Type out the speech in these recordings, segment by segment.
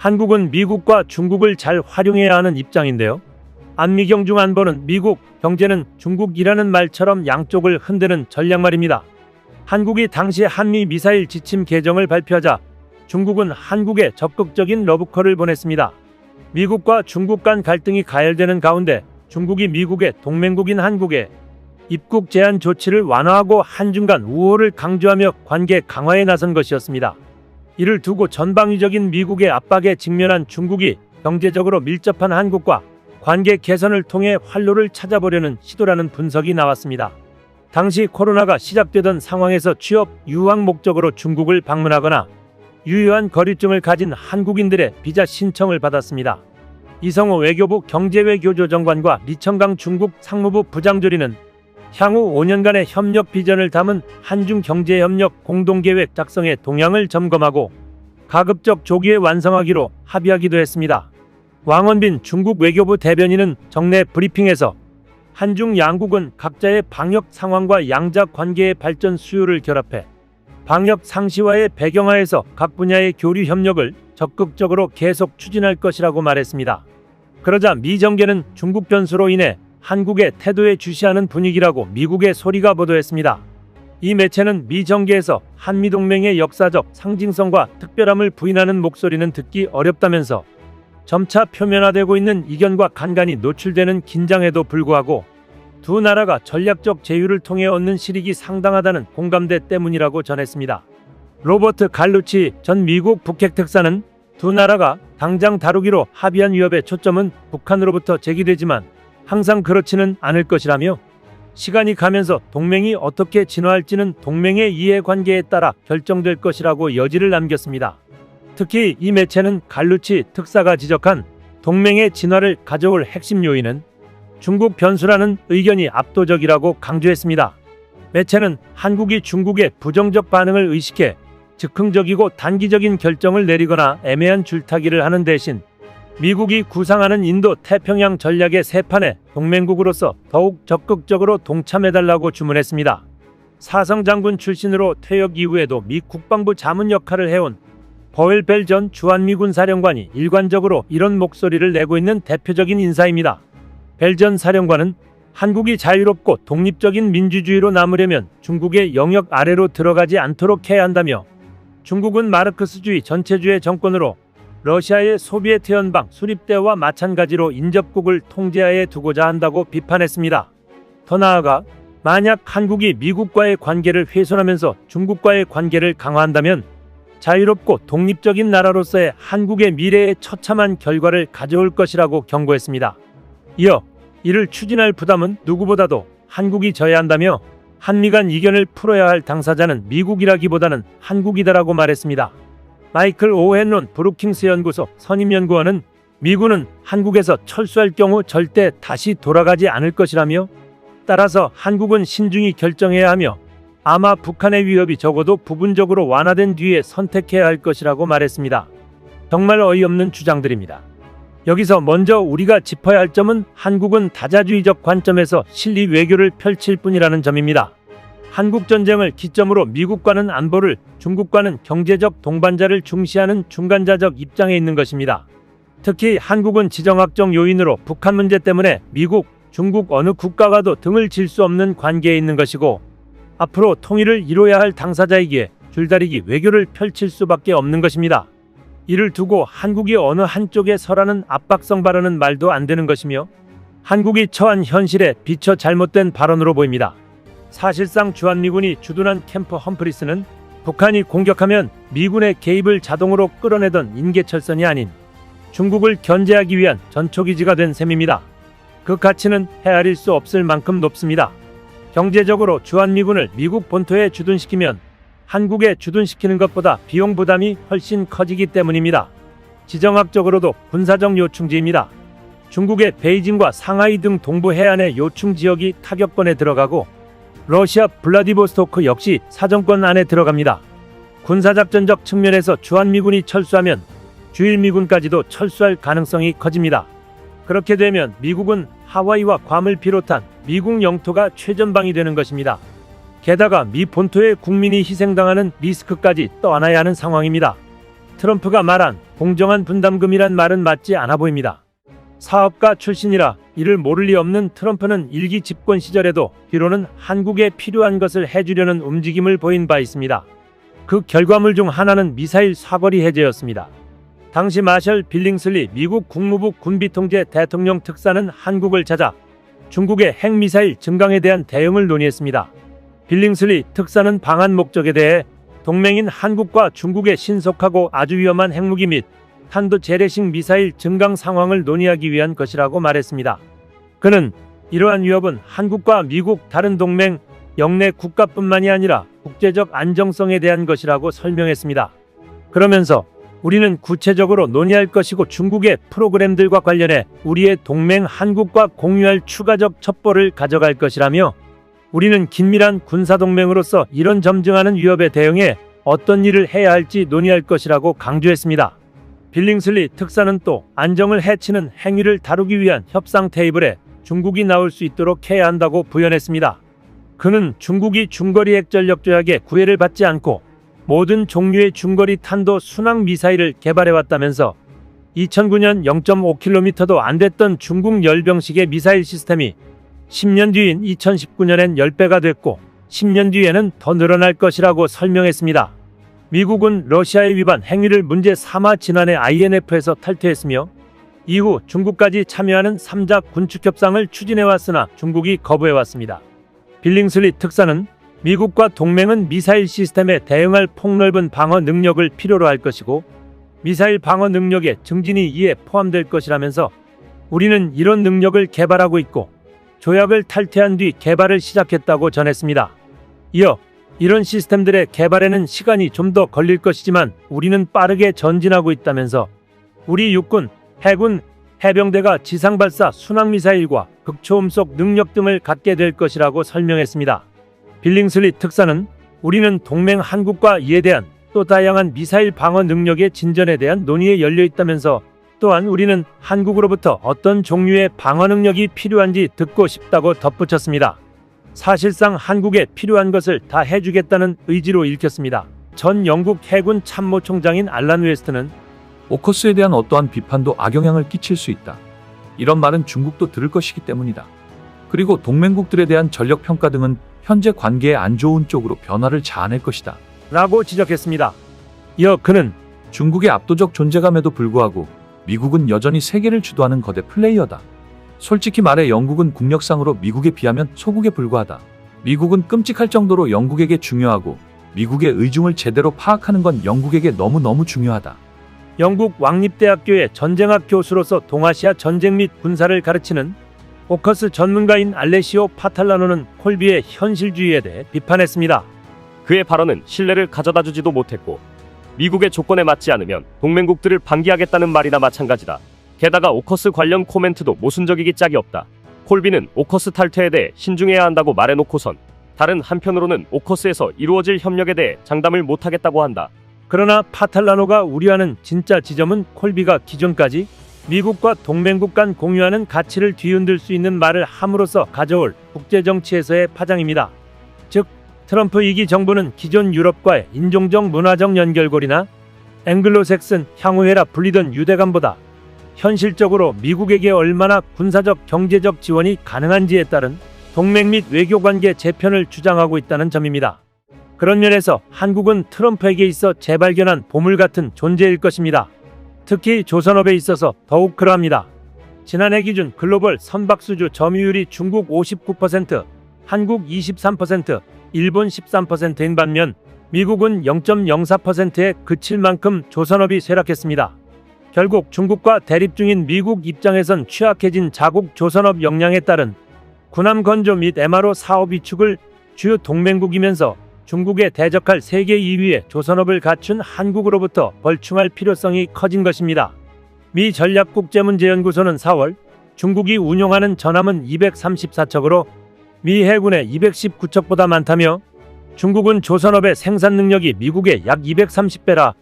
한국은 미국과 중국을 잘 활용해야 하는 입장인데요. 안미경중 안보는 미국, 경제는 중국이라는 말처럼 양쪽을 흔드는 전략 말입니다. 한국이 당시 한미 미사일 지침 개정을 발표하자 중국은 한국에 적극적인 러브콜을 보냈습니다. 미국과 중국 간 갈등이 가열되는 가운데 중국이 미국의 동맹국인 한국에 입국 제한 조치를 완화하고 한중 간 우호를 강조하며 관계 강화에 나선 것이었습니다. 이를 두고 전방위적인 미국의 압박에 직면한 중국이 경제적으로 밀접한 한국과 관계 개선을 통해 활로를 찾아보려는 시도라는 분석이 나왔습니다. 당시 코로나가 시작되던 상황에서 취업, 유학 목적으로 중국을 방문하거나 유효한 거류증을 가진 한국인들의 비자 신청을 받았습니다. 이성호 외교부 경제외교조정관과 리청강 중국 상무부 부장조리는 향후 5년간의 협력 비전을 담은 한중 경제협력 공동계획 작성의 동향을 점검하고 가급적 조기에 완성하기로 합의하기도 했습니다. 왕원빈 중국 외교부 대변인은 정례 브리핑에서 한중 양국은 각자의 방역 상황과 양자 관계의 발전 수요를 결합해 방역 상시화의 배경하에서 각 분야의 교류 협력을 적극적으로 계속 추진할 것이라고 말했습니다. 그러자 미 정계는 중국 변수로 인해 한국의 태도에 주시하는 분위기라고 미국의 소리가 보도했습니다. 이 매체는 미 정계에서 한미동맹의 역사적 상징성과 특별함을 부인하는 목소리는 듣기 어렵다면서 점차 표면화되고 있는 이견과 간간이 노출되는 긴장에도 불구하고 두 나라가 전략적 제휴를 통해 얻는 실익이 상당하다는 공감대 때문이라고 전했습니다. 로버트 갈루치 전 미국 북핵 특사는 두 나라가 당장 다루기로 합의한 위협의 초점은 북한으로부터 제기되지만 항상 그렇지는 않을 것이라며 시간이 가면서 동맹이 어떻게 진화할지는 동맹의 이해관계에 따라 결정될 것이라고 여지를 남겼습니다. 특히 이 매체는 갈루치 특사가 지적한 동맹의 진화를 가져올 핵심 요인은 중국 변수라는 의견이 압도적이라고 강조했습니다. 매체는 한국이 중국의 부정적 반응을 의식해 즉흥적이고 단기적인 결정을 내리거나 애매한 줄타기를 하는 대신 미국이 구상하는 인도 태평양 전략의 새판에 동맹국으로서 더욱 적극적으로 동참해달라고 주문했습니다. 사성 장군 출신으로 퇴역 이후에도 미 국방부 자문 역할을 해온 버웰 벨 전 주한미군 사령관이 일관적으로 이런 목소리를 내고 있는 대표적인 인사입니다. 벨 전 사령관은 한국이 자유롭고 독립적인 민주주의로 남으려면 중국의 영역 아래로 들어가지 않도록 해야 한다며 중국은 마르크스주의 전체주의 정권으로 러시아의 소비에트 연방 수립 때와 마찬가지로 인접국을 통제하에 두고자 한다고 비판했습니다. 더 나아가 만약 한국이 미국과의 관계를 훼손하면서 중국과의 관계를 강화한다면 자유롭고 독립적인 나라로서의 한국의 미래에 처참한 결과를 가져올 것이라고 경고했습니다. 이어 이를 추진할 부담은 누구보다도 한국이 져야 한다며 한미 간 이견을 풀어야 할 당사자는 미국이라기보다는 한국이다라고 말했습니다. 마이클 오헨론 브루킹스 연구소 선임연구원은 미군은 한국에서 철수할 경우 절대 다시 돌아가지 않을 것이라며 따라서 한국은 신중히 결정해야 하며 아마 북한의 위협이 적어도 부분적으로 완화된 뒤에 선택해야 할 것이라고 말했습니다. 정말 어이없는 주장들입니다. 여기서 먼저 우리가 짚어야 할 점은 한국은 다자주의적 관점에서 실리 외교를 펼칠 뿐이라는 점입니다. 한국전쟁을 기점으로 미국과는 안보를, 중국과는 경제적 동반자를 중시하는 중간자적 입장에 있는 것입니다. 특히 한국은 지정학적 요인으로 북한 문제 때문에 미국, 중국 어느 국가와도 등을 질 수 없는 관계에 있는 것이고 앞으로 통일을 이뤄야 할 당사자이기에 줄다리기 외교를 펼칠 수밖에 없는 것입니다. 이를 두고 한국이 어느 한쪽에 서라는 압박성 발언은 말도 안 되는 것이며 한국이 처한 현실에 비춰 잘못된 발언으로 보입니다. 사실상 주한미군이 주둔한 캠프 험프리스는 북한이 공격하면 미군의 개입을 자동으로 끌어내던 인계철선이 아닌 중국을 견제하기 위한 전초기지가 된 셈입니다. 그 가치는 헤아릴 수 없을 만큼 높습니다. 경제적으로 주한미군을 미국 본토에 주둔시키면 한국에 주둔시키는 것보다 비용 부담이 훨씬 커지기 때문입니다. 지정학적으로도 군사적 요충지입니다. 중국의 베이징과 상하이 등 동부 해안의 요충 지역이 타격권에 들어가고 러시아 블라디보스토크 역시 사정권 안에 들어갑니다. 군사작전적 측면에서 주한미군이 철수하면 주일미군까지도 철수할 가능성이 커집니다. 그렇게 되면 미국은 하와이와 괌을 비롯한 미국 영토가 최전방이 되는 것입니다. 게다가 미 본토의 국민이 희생당하는 리스크까지 떠안아야 하는 상황입니다. 트럼프가 말한 공정한 분담금이란 말은 맞지 않아 보입니다. 사업가 출신이라 이를 모를 리 없는 트럼프는 일기 집권 시절에도 비로는 한국에 필요한 것을 해주려는 움직임을 보인 바 있습니다. 그 결과물 중 하나는 미사일 사거리 해제였습니다. 당시 마셜 빌링슬리 미국 국무부 군비통제 대통령 특사는 한국을 찾아 중국의 핵미사일 증강에 대한 대응을 논의했습니다. 빌링슬리 특사는 방한 목적에 대해 동맹인 한국과 중국의 신속하고 아주 위험한 핵무기 및 탄도 재래식 미사일 증강 상황을 논의하기 위한 것이라고 말했습니다. 그는 이러한 위협은 한국과 미국 다른 동맹 영내 국가뿐만이 아니라 국제적 안정성에 대한 것이라고 설명했습니다. 그러면서 우리는 구체적으로 논의할 것이고 중국의 프로그램들과 관련해 우리의 동맹 한국과 공유할 추가적 첩보를 가져갈 것이라며 우리는 긴밀한 군사동맹으로서 이런 점증하는 위협에 대응해 어떤 일을 해야 할지 논의할 것이라고 강조했습니다. 빌링슬리 특사는 또 안정을 해치는 행위를 다루기 위한 협상 테이블에 중국이 나올 수 있도록 해야 한다고 부연했습니다. 그는 중국이 중거리 핵전력 조약에 구애를 받지 않고 모든 종류의 중거리 탄도 순항 미사일을 개발해왔다면서 2009년 0.5km도 안 됐던 중국 열병식의 미사일 시스템이 10년 뒤인 2019년엔 10배가 됐고 10년 뒤에는 더 늘어날 것이라고 설명했습니다. 미국은 러시아의 위반 행위를 문제 삼아 지난해 INF에서 탈퇴했으며 이후 중국까지 참여하는 3자 군축협상을 추진해왔으나 중국이 거부해왔습니다. 빌링슬리 특사는 미국과 동맹은 미사일 시스템에 대응할 폭넓은 방어 능력을 필요로 할 것이고 미사일 방어 능력의 증진이 이에 포함될 것이라면서 우리는 이런 능력을 개발하고 있고 조약을 탈퇴한 뒤 개발을 시작했다고 전했습니다. 이어 이런 시스템들의 개발에는 시간이 좀 더 걸릴 것이지만 우리는 빠르게 전진하고 있다면서 우리 육군, 해군, 해병대가 지상발사 순항미사일과 극초음속 능력 등을 갖게 될 것이라고 설명했습니다. 빌링슬리 특사는 우리는 동맹 한국과 이에 대한 또 다양한 미사일 방어 능력의 진전에 대한 논의에 열려 있다면서 또한 우리는 한국으로부터 어떤 종류의 방어 능력이 필요한지 듣고 싶다고 덧붙였습니다. 사실상 한국에 필요한 것을 다 해주겠다는 의지로 읽혔습니다. 전 영국 해군 참모총장인 알란 웨스트는 오커스에 대한 어떠한 비판도 악영향을 끼칠 수 있다. 이런 말은 중국도 들을 것이기 때문이다. 그리고 동맹국들에 대한 전력 평가 등은 현재 관계에 안 좋은 쪽으로 변화를 자아낼 것이다. 라고 지적했습니다. 이어 그는 중국의 압도적 존재감에도 불구하고 미국은 여전히 세계를 주도하는 거대 플레이어다. 솔직히 말해 영국은 국력상으로 미국에 비하면 소국에 불과하다. 미국은 끔찍할 정도로 영국에게 중요하고 미국의 의중을 제대로 파악하는 건 영국에게 너무너무 중요하다. 영국 왕립대학교의 전쟁학 교수로서 동아시아 전쟁 및 군사를 가르치는 오커스 전문가인 알레시오 파탈라노는 콜비의 현실주의에 대해 비판했습니다. 그의 발언은 신뢰를 가져다주지도 못했고 미국의 조건에 맞지 않으면 동맹국들을 방기하겠다는 말이나 마찬가지다. 게다가 오커스 관련 코멘트도 모순적이기 짝이 없다. 콜비는 오커스 탈퇴에 대해 신중해야 한다고 말해놓고선 다른 한편으로는 오커스에서 이루어질 협력에 대해 장담을 못하겠다고 한다. 그러나 파탈라노가 우려하는 진짜 지점은 콜비가 기존까지 미국과 동맹국 간 공유하는 가치를 뒤흔들 수 있는 말을 함으로써 가져올 국제정치에서의 파장입니다. 즉 트럼프 2기 정부는 기존 유럽과의 인종적 문화적 연결고리나 앵글로색슨 향후회라 불리던 유대감보다 현실적으로 미국에게 얼마나 군사적 경제적 지원이 가능한지에 따른 동맹 및 외교관계 재편을 주장하고 있다는 점입니다. 그런 면에서 한국은 트럼프에게 있어 재발견한 보물 같은 존재일 것입니다. 특히 조선업에 있어서 더욱 그러합니다. 지난해 기준 글로벌 선박수주 점유율이 중국 59%, 한국 23%, 일본 13%인 반면 미국은 0.04%에 그칠 만큼 조선업이 쇠락했습니다. 결국 중국과 대립 중인 미국 입장에선 취약해진 자국 조선업 역량에 따른 군함 건조 및 MRO 사업 위축을 주요 동맹국이면서 중국에 대적할 세계 2위의 조선업을 갖춘 한국으로부터 벌충할 필요성이 커진 것입니다. 미 전략국제문제연구소는 4월 중국이 운용하는 전함은 234척으로 미 해군의 219척보다 많다며 중국은 조선업의 생산 능력이 미국의 약 230배라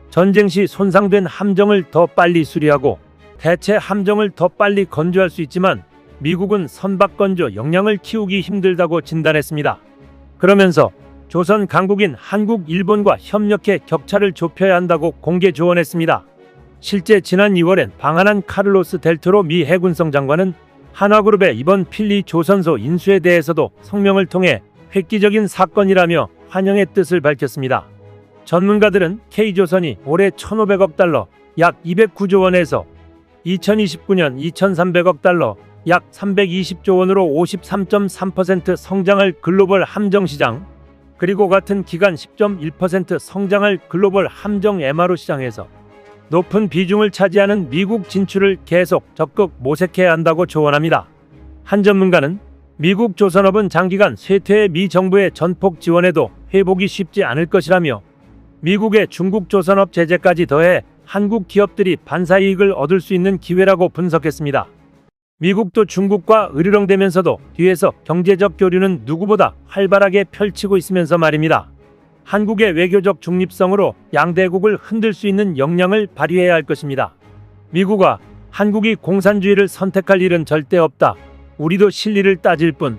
전쟁 시 손상된 함정을 더 빨리 수리하고 대체 함정을 더 빨리 건조할 수 있지만 미국은 선박 건조 역량을 키우기 힘들다고 진단했습니다. 그러면서 조선 강국인 한국, 일본과 협력해 격차를 좁혀야 한다고 공개 조언했습니다. 실제 지난 2월엔 방한한 카를로스 델토로 미 해군성 장관은 한화그룹의 이번 필리 조선소 인수에 대해서도 성명을 통해 획기적인 사건이라며 환영의 뜻을 밝혔습니다. 전문가들은 K조선이 올해 1,500억 달러, 약 209조 원에서 2029년 2,300억 달러, 약 320조 원으로 53.3% 성장할 글로벌 함정시장, 그리고 같은 기간 10.1% 성장할 글로벌 함정 MRO 시장에서 높은 비중을 차지하는 미국 진출을 계속 적극 모색해야 한다고 조언합니다. 한 전문가는 미국 조선업은 장기간 쇠퇴의 미 정부의 전폭 지원에도 회복이 쉽지 않을 것이라며 미국의 중국 조선업 제재까지 더해 한국 기업들이 반사이익을 얻을 수 있는 기회라고 분석했습니다. 미국도 중국과 으르렁대면서도 뒤에서 경제적 교류는 누구보다 활발하게 펼치고 있으면서 말입니다. 한국의 외교적 중립성으로 양대국을 흔들 수 있는 역량을 발휘해야 할 것입니다. 미국과 한국이 공산주의를 선택할 일은 절대 없다. 우리도 실리를 따질 뿐.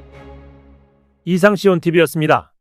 이상 시온TV였습니다.